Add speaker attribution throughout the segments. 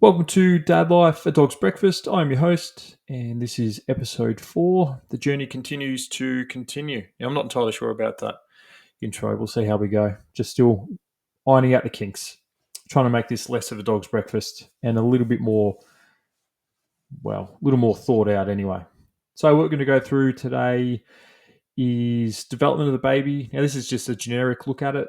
Speaker 1: Welcome to Dad Life, A Dog's Breakfast. I'm your host, and this is episode 4. The journey continues to continue. Now, I'm not entirely sure about that intro. We'll see how we go. Just still ironing out the kinks, trying to make this less of a dog's breakfast and a little bit more, a little more thought out anyway. So, what we're going to go through today is development of the baby. Now, this is just a generic look at it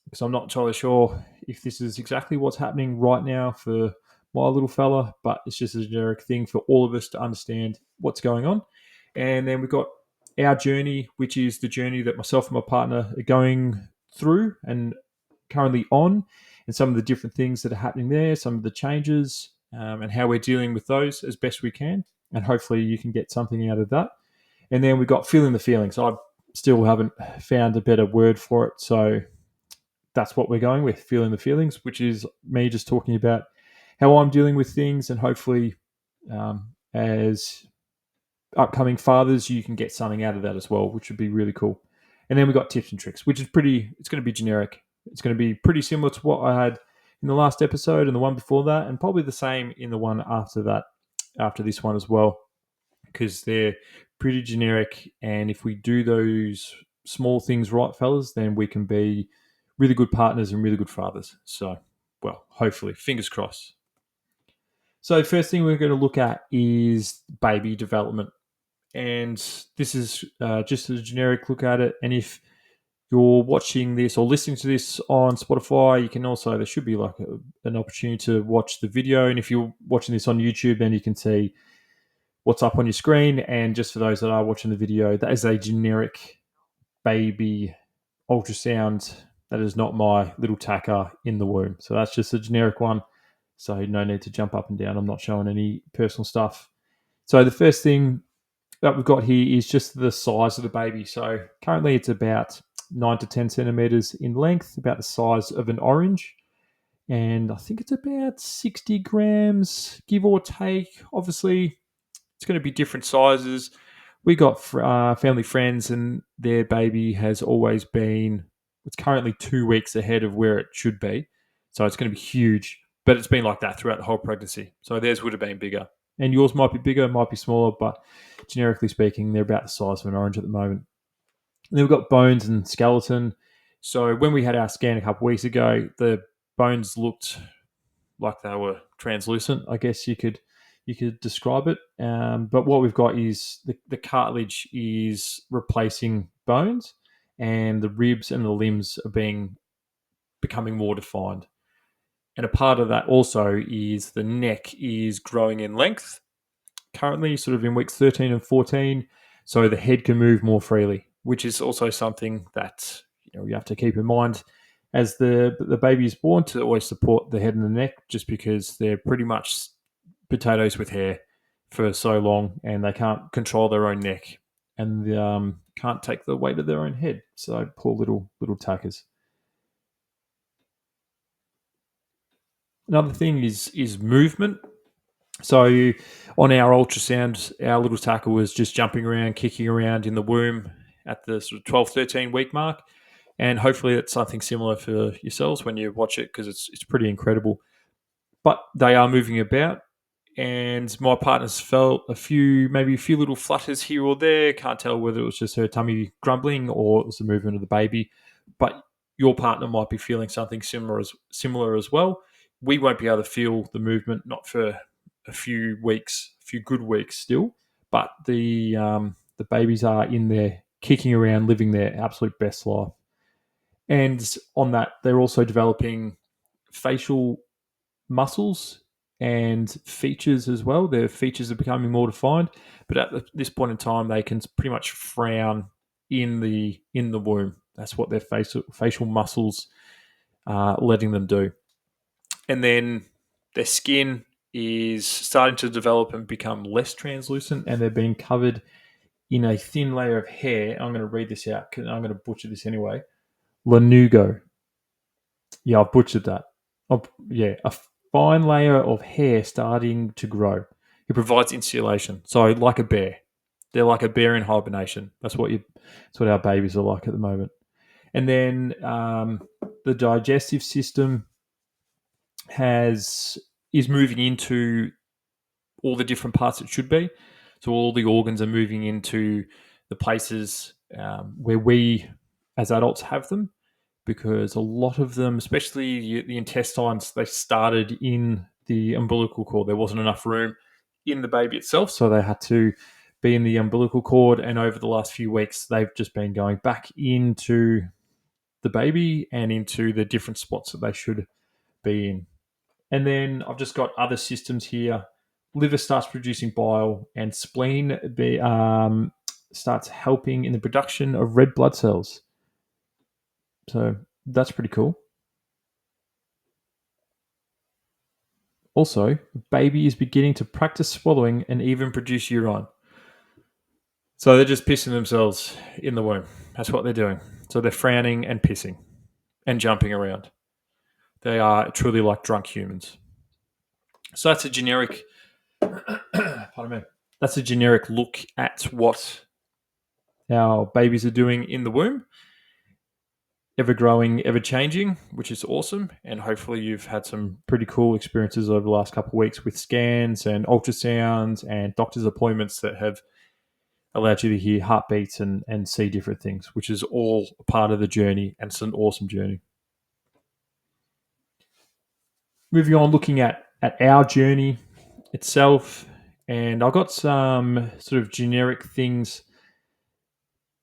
Speaker 1: because I'm not entirely sure if this is exactly what's happening right now for my little fella, but it's just a generic thing for all of us to understand what's going on. And then we've got our journey, which is the journey that myself and my partner are going through and currently on, and some of the different things that are happening there, some of the changes, and how we're dealing with those as best we can. And hopefully you can get something out of that. And then we've got feeling the feelings. I still haven't found a better word for it. So that's what we're going with, feeling the feelings, which is me just talking about how I'm dealing with things, and hopefully as upcoming fathers, you can get something out of that as well, which would be really cool. And then we got tips and tricks, which is it's going to be generic. It's going to be pretty similar to what I had in the last episode and the one before that, and probably the same in the one after that, after this one as well, because they're pretty generic. And if we do those small things right, fellas, then we can be really good partners and really good fathers. So, hopefully, fingers crossed. So, first thing we're going to look at is baby development. And this is just a generic look at it. And if you're watching this or listening to this on Spotify, you can also, there should be like an opportunity to watch the video. And if you're watching this on YouTube, then you can see what's up on your screen. And just for those that are watching the video, that is a generic baby ultrasound. That is not my little tacker in the womb. So that's just a generic one. So no need to jump up and down. I'm not showing any personal stuff. So the first thing that we've got here is just the size of the baby. So currently it's about 9 to 10 centimeters in length, about the size of an orange. And I think it's about 60 grams, give or take. Obviously, it's going to be different sizes. We got family friends, and their baby has always been, it's currently 2 weeks ahead of where it should be. So it's going to be huge, but it's been like that throughout the whole pregnancy. So theirs would have been bigger. And yours might be bigger, might be smaller, but generically speaking, they're about the size of an orange at the moment. And then we've got bones and skeleton. So when we had our scan a couple of weeks ago, the bones looked like they were translucent, I guess you could describe it. But what we've got is the cartilage is replacing bones, and the ribs and the limbs are becoming more defined. And a part of that also is the neck is growing in length, currently sort of in weeks 13 and 14, so the head can move more freely, which is also something that you have to keep in mind as the baby is born, to always support the head and the neck, just because they're pretty much potatoes with hair for so long, and they can't control their own neck, and can't take the weight of their own head. So poor little tackers. Another thing is movement. So on our ultrasound, our little tacker was just jumping around, kicking around in the womb at the sort of 12, 13 week mark. And hopefully that's something similar for yourselves when you watch it, because it's pretty incredible. But they are moving about, and my partner's felt maybe a few little flutters here or there. Can't tell whether it was just her tummy grumbling or it was the movement of the baby. But your partner might be feeling something similar as well. We won't be able to feel the movement, not for a few weeks, a few good weeks still. But the babies are in there, kicking around, living their absolute best life. And on that, they're also developing facial muscles and features as well. Their features are becoming more defined, but at this point in time, they can pretty much frown in the womb. That's what their facial muscles are letting them do. And then their skin is starting to develop and become less translucent, and they're being covered in a thin layer of hair. I'm going to read this out because I'm going to butcher this anyway. Lanugo. Yeah, I've butchered that. A fine layer of hair starting to grow. It provides insulation. So like a bear. They're like a bear in hibernation. That's what our babies are like at the moment. And then the digestive system has is moving into all the different parts it should be. So all the organs are moving into the places where we as adults have them, because a lot of them, especially the intestines, they started in the umbilical cord. There wasn't enough room in the baby itself, so they had to be in the umbilical cord. And over the last few weeks, they've just been going back into the baby and into the different spots that they should be in. And then I've just got other systems here. Liver starts producing bile, and starts helping in the production of red blood cells. So that's pretty cool. Also, baby is beginning to practice swallowing and even produce urine. So they're just pissing themselves in the womb. That's what they're doing. So they're frowning and pissing and jumping around. They are truly like drunk humans. So that's a generic, pardon me, that's a generic look at what our babies are doing in the womb. Ever growing, ever changing, which is awesome. And hopefully you've had some pretty cool experiences over the last couple of weeks with scans and ultrasounds and doctor's appointments that have allowed you to hear heartbeats and see different things, which is all a part of the journey. And it's an awesome journey. Moving on, looking at our journey itself. And I've got some sort of generic things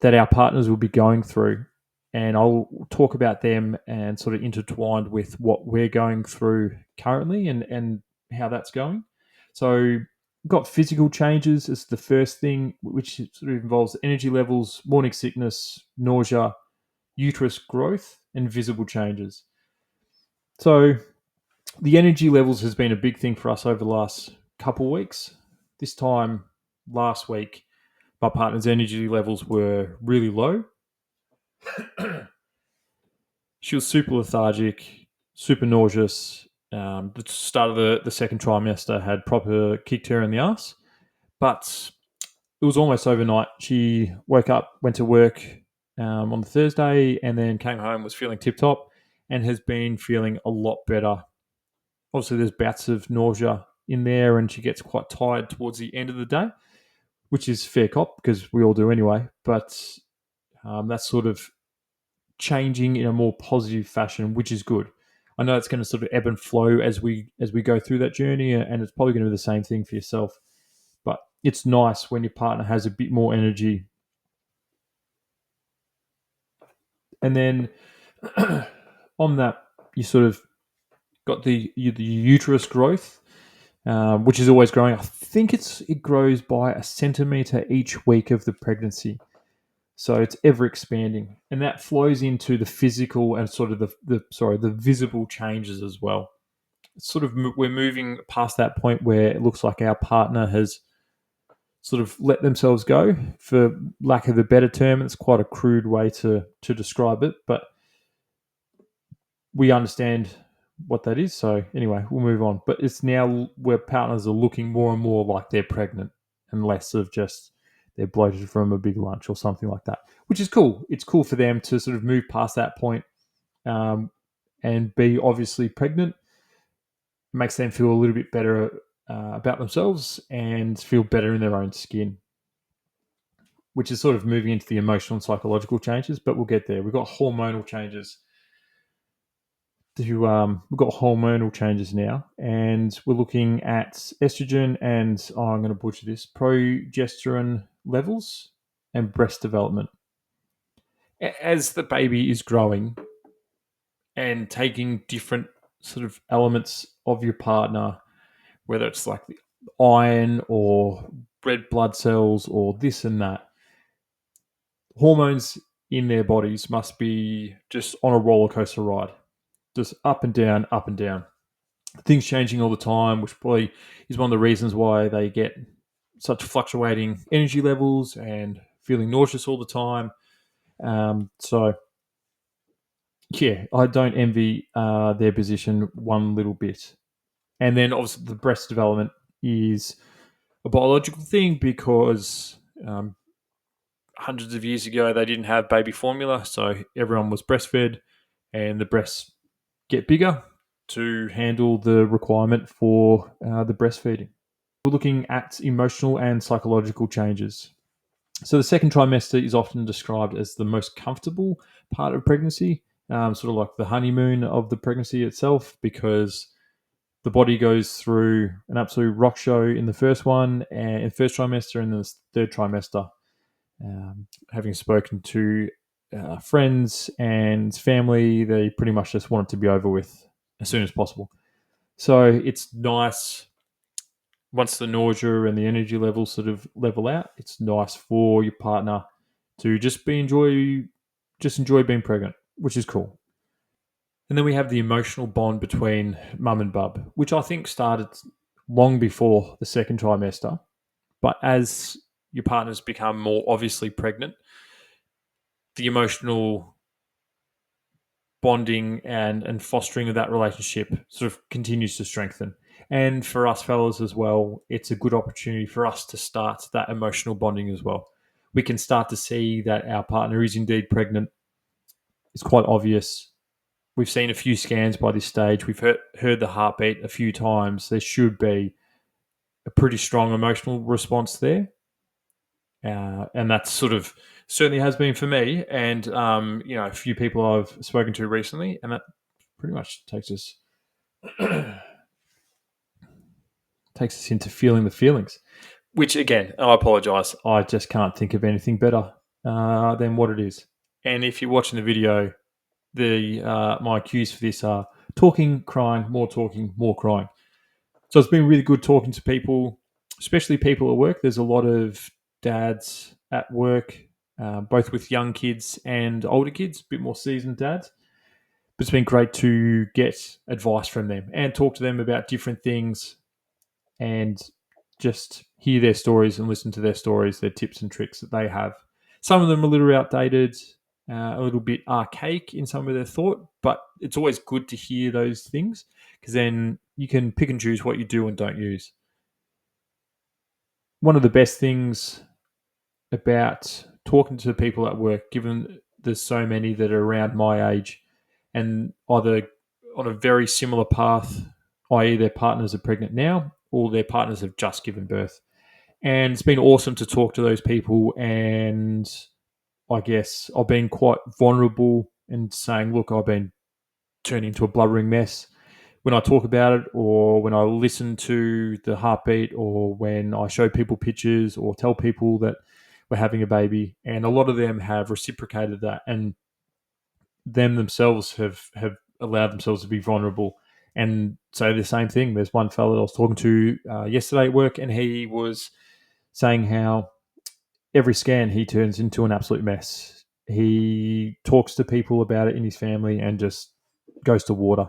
Speaker 1: that our partners will be going through. And I'll talk about them and sort of intertwined with what we're going through currently and how that's going. So, got physical changes as the first thing, which sort of involves energy levels, morning sickness, nausea, uterus growth, and visible changes. So, the energy levels has been a big thing for us over the last couple of weeks. This time last week, my partner's energy levels were really low. She was super lethargic, super nauseous. The start of the second trimester had proper kicked her in the ass, but it was almost overnight. She woke up, went to work on the Thursday, and then came home, was feeling tip top, and has been feeling a lot better. Obviously, there's bouts of nausea in there, and she gets quite tired towards the end of the day, which is fair cop because we all do anyway. But that's sort of changing in a more positive fashion, which is good. I know it's going to sort of ebb and flow as we go through that journey, and it's probably going to be the same thing for yourself. But it's nice when your partner has a bit more energy. And then on that, you sort of got the uterus growth, which is always growing. I think it grows by a centimeter each week of the pregnancy. So it's ever expanding, and that flows into the physical and sort of the visible changes as well. It's sort of we're moving past that point where it looks like our partner has sort of let themselves go, for lack of a better term. It's quite a crude way to describe it, but we understand what that is. So anyway, we'll move on. But it's now where partners are looking more and more like they're pregnant and less of just they're bloated from a big lunch or something like that, which is cool. It's cool for them to sort of move past that point, and be obviously pregnant. It makes them feel a little bit better about themselves and feel better in their own skin, which is sort of moving into the emotional and psychological changes, but we'll get there. We've got hormonal changes. We've got hormonal changes now, and we're looking at estrogen and I'm going to butcher this, progesterone levels and breast development. As the baby is growing and taking different sort of elements of your partner, whether it's like the iron or red blood cells or this and that, hormones in their bodies must be just on a roller coaster ride, just up and down, up and down. Things changing all the time, which probably is one of the reasons why they get such fluctuating energy levels and feeling nauseous all the time. So, yeah, I don't envy their position one little bit. And then obviously the breast development is a biological thing because hundreds of years ago they didn't have baby formula, so everyone was breastfed, and the breasts get bigger to handle the requirement for the breastfeeding. We're looking at emotional and psychological changes. So the second trimester is often described as the most comfortable part of pregnancy, sort of like the honeymoon of the pregnancy itself, because the body goes through an absolute rock show in the first one, and in the first trimester, and then the third trimester. Having spoken to friends and family, they pretty much just want it to be over with as soon as possible. So it's nice once the nausea and the energy levels sort of level out. It's nice for your partner to just enjoy being pregnant, which is cool. And then we have the emotional bond between mum and bub, which I think started long before the second trimester. But as your partners become more obviously pregnant, the emotional bonding and fostering of that relationship sort of continues to strengthen. And for us fellas as well, it's a good opportunity for us to start that emotional bonding as well. We can start to see that our partner is indeed pregnant. It's quite obvious. We've seen a few scans by this stage. We've heard the heartbeat a few times. There should be a pretty strong emotional response there. And that's sort of certainly has been for me and, a few people I've spoken to recently. And that pretty much takes us into feeling the feelings, which again, I apologize. I just can't think of anything better than what it is. And if you're watching the video, my cues for this are talking, crying, more crying. So it's been really good talking to people, especially people at work. There's a lot of dads at work, both with young kids and older kids, a bit more seasoned dads. But it's been great to get advice from them and talk to them about different things and just hear their stories and listen to their stories, their tips and tricks that they have. Some of them are a little outdated, a little bit archaic in some of their thought, but it's always good to hear those things because then you can pick and choose what you do and don't use. One of the best things about talking to people at work, given there's so many that are around my age and either on a very similar path, i.e., their partners are pregnant now or their partners have just given birth. And it's been awesome to talk to those people. And I guess I've been quite vulnerable and saying, look, I've been turned into a blubbering mess when I talk about it, or when I listen to the heartbeat, or when I show people pictures or tell people that we're having a baby. And a lot of them have reciprocated that and themselves have allowed themselves to be vulnerable and say the same thing. There's one fellow that I was talking to yesterday at work, and he was saying how every scan he turns into an absolute mess. He talks to people about it in his family and just goes to water.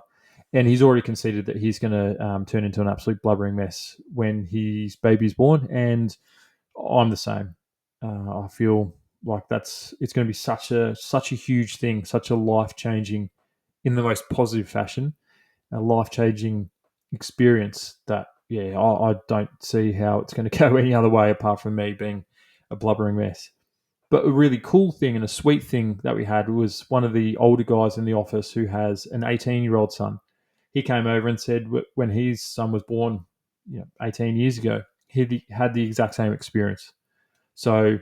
Speaker 1: And he's already conceded that he's going to turn into an absolute blubbering mess when his baby's born. And I'm the same. I feel like it's going to be such a huge thing, such a life changing, in the most positive fashion, a life changing experience that I don't see how it's going to go any other way apart from me being a blubbering mess. But a really cool thing and a sweet thing that we had was one of the older guys in the office who has an 18-year-old son. He came over and said when his son was born, 18 years ago, he had the exact same experience. So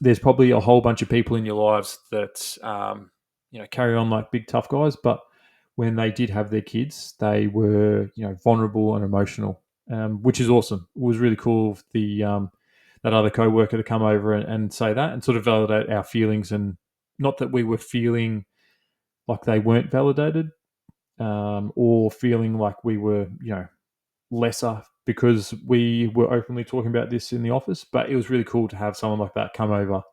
Speaker 1: there's probably a whole bunch of people in your lives that carry on like big tough guys, but when they did have their kids, they were vulnerable and emotional, which is awesome. It was really cool of the that other co-worker to come over and say that and sort of validate our feelings, and not that we were feeling like they weren't validated, or feeling like we were lesser because we were openly talking about this in the office. But it was really cool to have someone like that come over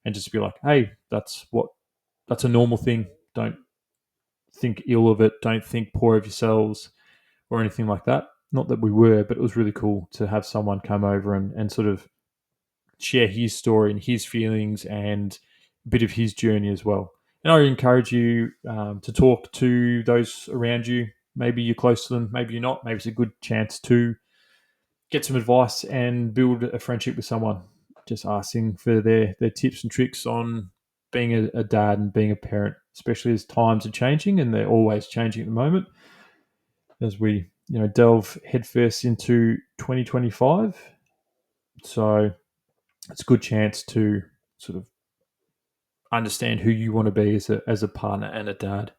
Speaker 1: and just be like, hey, that's a normal thing. Don't think ill of it. Don't think poor of yourselves or anything like that. Not that we were, but it was really cool to have someone come over and sort of share his story and his feelings and a bit of his journey as well. And I encourage you to talk to those around you. Maybe you're close to them, maybe you're not. Maybe it's a good chance to get some advice and build a friendship with someone. Just asking for their tips and tricks on being a dad and being a parent, especially as times are changing, and they're always changing at the moment. as we delve headfirst into 2025. So it's a good chance to sort of understand who you want to be as a partner and a dad.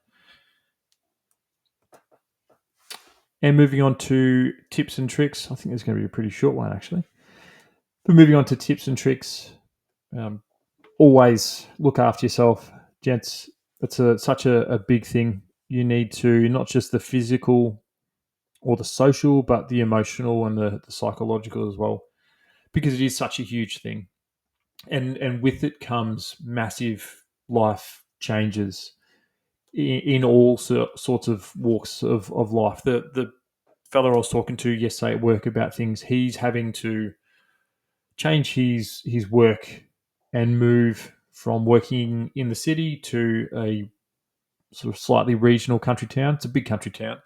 Speaker 1: And moving on to tips and tricks, I think it's going to be a pretty short one actually. But moving on to tips and tricks, always look after yourself, gents. That's such a big thing. You need to, not just the physical or the social, but the emotional and the psychological as well, because it is such a huge thing. And with it comes massive life changes in all sorts of walks of life. The fellow I was talking to yesterday at work about things, he's having to change his work and move from working in the city to a sort of slightly regional country town. It's a big country town,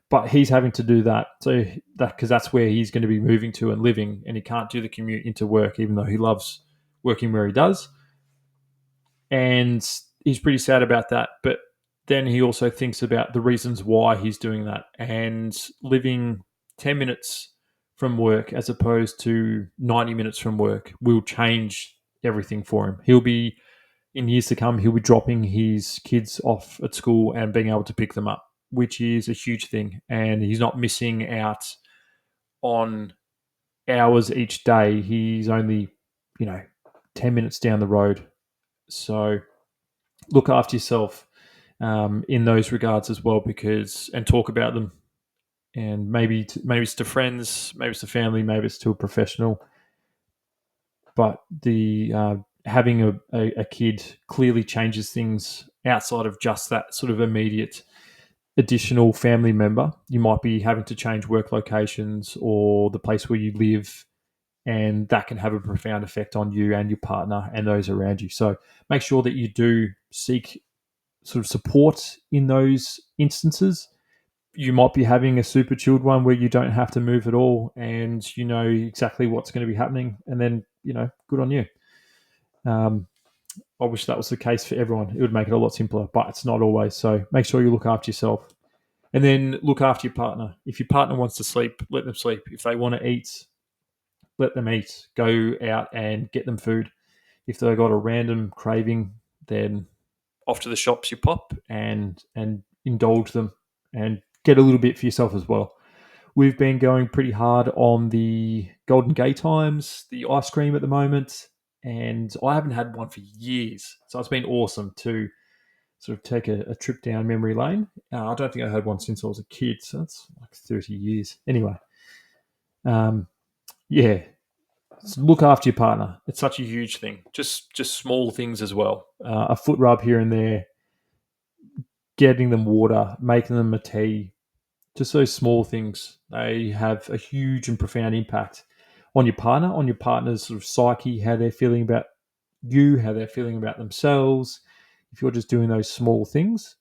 Speaker 1: but he's having to do that because that's where he's going to be moving to and living, and he can't do the commute into work, even though he loves working where he does. And he's pretty sad about that. But then he also thinks about the reasons why he's doing that, and living 10 minutes from work as opposed to 90 minutes from work will change everything for him. He'll be, in years to come, he'll be dropping his kids off at school and being able to pick them up, which is a huge thing. And he's not missing out on hours each day. He's only, 10 minutes down the road. So look after yourself in those regards as well, and talk about them. And maybe it's to friends, maybe it's to family, maybe it's to a professional. But the having a kid clearly changes things outside of just that sort of immediate additional family member. You might be having to change work locations or the place where you live, and that can have a profound effect on you and your partner and those around you. So make sure that you do seek sort of support in those instances. You might be having a super chilled one where you don't have to move at all and you know exactly what's going to be happening, and then, good on you. I wish that was the case for everyone. It would make it a lot simpler, but it's not always. So make sure you look after yourself. And then look after your partner. If your partner wants to sleep, let them sleep. If they want to eat, let them eat. Go out and get them food. If they've got a random craving, then off to the shops you pop and indulge them and get a little bit for yourself as well. We've been going pretty hard on the Golden Gay Times, the ice cream at the moment, and I haven't had one for years. So it's been awesome to sort of take a trip down memory lane. I don't think I had one since I was a kid, so that's like 30 years. Anyway, yeah, so look after your partner. It's such a huge thing. Just small things as well. A foot rub here and there, getting them water, making them a tea, just those small things. They have a huge and profound impact on your partner, on your partner's sort of psyche, how they're feeling about you, how they're feeling about themselves. If you're just doing those small things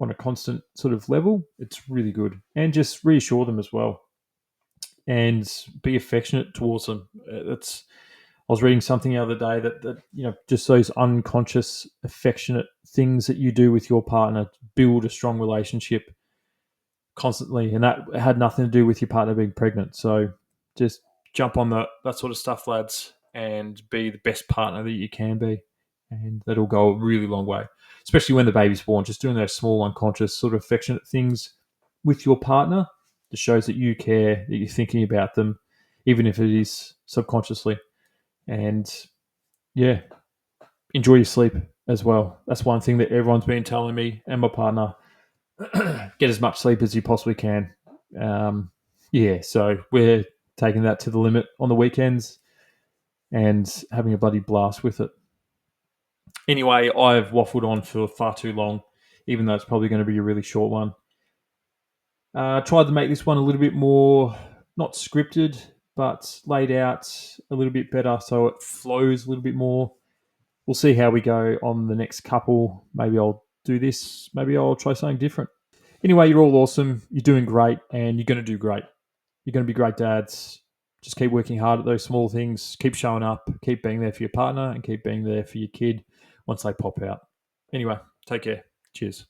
Speaker 1: on a constant sort of level, it's really good. And just reassure them as well, and be affectionate towards them. I was reading something the other day that just those unconscious affectionate things that you do with your partner build a strong relationship constantly, and that had nothing to do with your partner being pregnant. So just jump on that sort of stuff, lads, and be the best partner that you can be, and that'll go a really long way, especially when the baby's born. Just doing those small unconscious sort of affectionate things with your partner just shows that you care, that you're thinking about them, even if it is subconsciously. And yeah, enjoy your sleep as well. That's one thing that everyone's been telling me and my partner. Get as much sleep as you possibly can. So we're taking that to the limit on the weekends and having a bloody blast with it. Anyway, I've waffled on for far too long, even though it's probably going to be a really short one. Tried to make this one a little bit more, not scripted, but laid out a little bit better so it flows a little bit more. We'll see how we go on the next couple. Maybe I'll do this. Maybe I'll try something different. Anyway, you're all awesome. You're doing great, and you're going to do great. You're going to be great dads. Just keep working hard at those small things. Keep showing up. Keep being there for your partner, and keep being there for your kid once they pop out. Anyway, take care. Cheers.